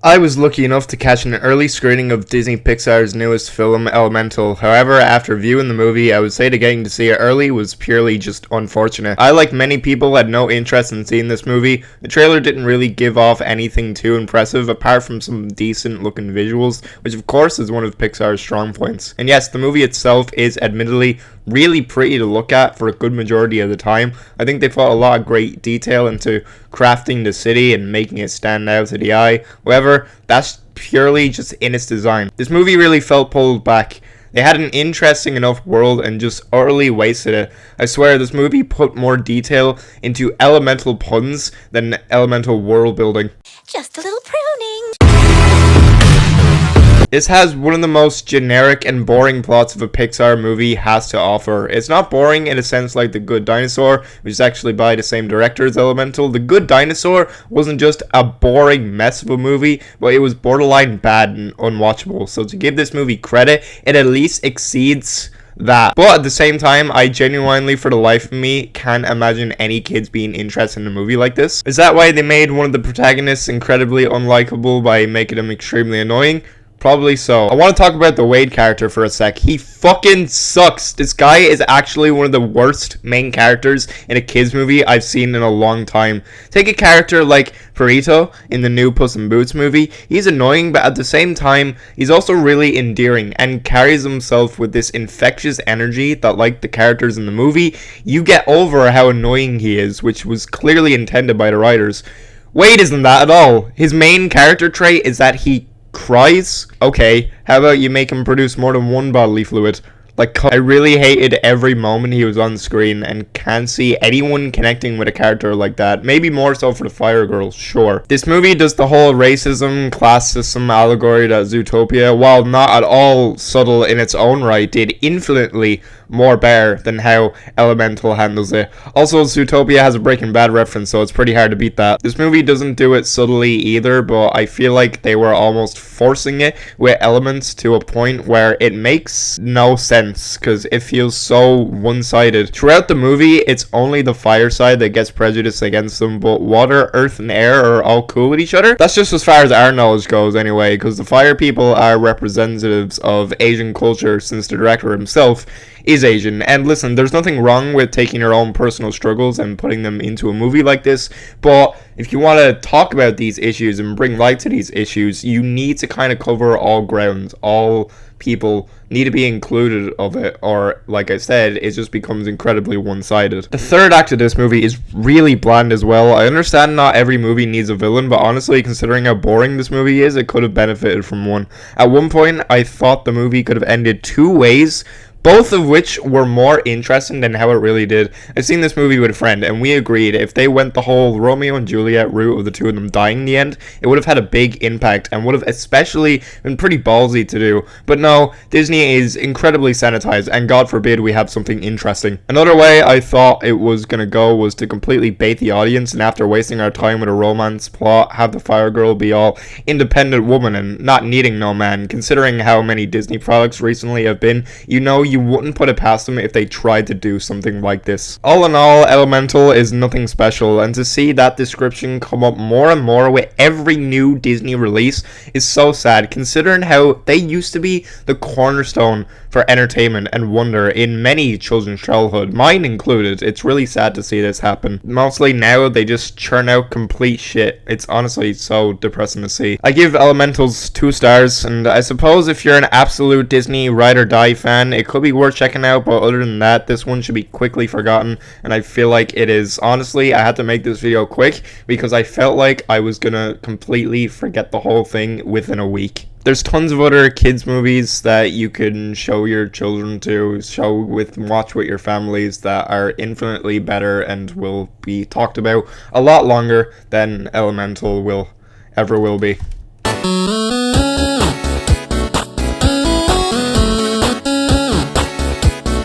I was lucky enough to catch an early screening of Disney Pixar's newest film, Elemental. However, after viewing the movie, I would say that getting to see it early was purely just unfortunate. I, like many people, had no interest in seeing this movie. The trailer didn't really give off anything too impressive, apart from some decent looking visuals, which of course is one of Pixar's strong points. And yes, the movie itself is admittedly really pretty to look at for a good majority of the time. I think they put a lot of great detail into crafting the city and making it stand out to the eye. However, that's purely just in its design. This movie really felt pulled back. They had an interesting enough world and just utterly wasted it. I swear this movie put more detail into elemental puns than elemental world building. Just a little pruning. This has one of the most generic and boring plots of a Pixar movie has to offer. It's not boring in a sense like The Good Dinosaur, which is actually by the same director as Elemental. The Good Dinosaur wasn't just a boring mess of a movie, but it was borderline bad and unwatchable. So to give this movie credit, it at least exceeds that. But at the same time, I genuinely, for the life of me, can't imagine any kids being interested in a movie like this. Is that why they made one of the protagonists incredibly unlikable by making him extremely annoying? Probably so. I want to talk about the Wade character for a sec. He fucking sucks. This guy is actually one of the worst main characters in a kids movie I've seen in a long time. Take a character like Perito in the new Puss in Boots movie. He's annoying, but at the same time, he's also really endearing and carries himself with this infectious energy that, like the characters in the movie, you get over how annoying he is, which was clearly intended by the writers. Wade isn't that at all. His main character trait is that he cries? Okay, how about you make him produce more than one bodily fluid? Like, I really hated every moment he was on screen and can't see anyone connecting with a character like that. Maybe more so for the Fire Girls, sure. This movie does the whole racism, class system allegory that Zootopia, while not at all subtle in its own right, did infinitely more better than how Elemental handles it. Also, Zootopia has a Breaking Bad reference, so it's pretty hard to beat that. This movie doesn't do it subtly either, but I feel like they were almost forcing it with elements to a point where it makes no sense, because it feels so one-sided. Throughout the movie, it's only the fire side that gets prejudice against them, but water, earth, and air are all cool with each other. That's just as far as our knowledge goes anyway, because the fire people are representatives of Asian culture, since the director himself is Asian. And listen, there's nothing wrong with taking your own personal struggles and putting them into a movie like this, but if you want to talk about these issues and bring light to these issues, you need to kind of cover all grounds. All people need to be included of it, or like I said, it just becomes incredibly one-sided. The third act of this movie is really bland as well. I understand not every movie needs a villain, but honestly, considering how boring this movie is, it could have benefited from one. At one point, I thought the movie could have ended two ways, both of which were more interesting than how it really did. I've seen this movie with a friend, and we agreed if they went the whole Romeo and Juliet route of the two of them dying in the end, it would have had a big impact, and would have especially been pretty ballsy to do. But no, Disney is incredibly sanitized, and God forbid we have something interesting. Another way I thought it was gonna go was to completely bait the audience, and after wasting our time with a romance plot, have the Fire Girl be all independent woman and not needing no man. Considering how many Disney products recently have been, you know you wouldn't put it past them if they tried to do something like this. All in all, Elemental is nothing special, and to see that description come up more and more with every new Disney release is so sad, considering how they used to be the cornerstone for entertainment and wonder in many children's childhood, mine included. It's really sad to see this happen. Mostly now they just churn out complete shit. It's honestly so depressing to see. I give Elementals 2 stars, and I suppose if you're an absolute Disney ride or die fan, it could be worth checking out, but other than that, this one should be quickly forgotten, and I feel like it is. Honestly, I had to make this video quick because I felt like I was gonna completely forget the whole thing within a week. There's tons of other kids movies that you can show your children to, watch with your families that are infinitely better and will be talked about a lot longer than Elemental will be.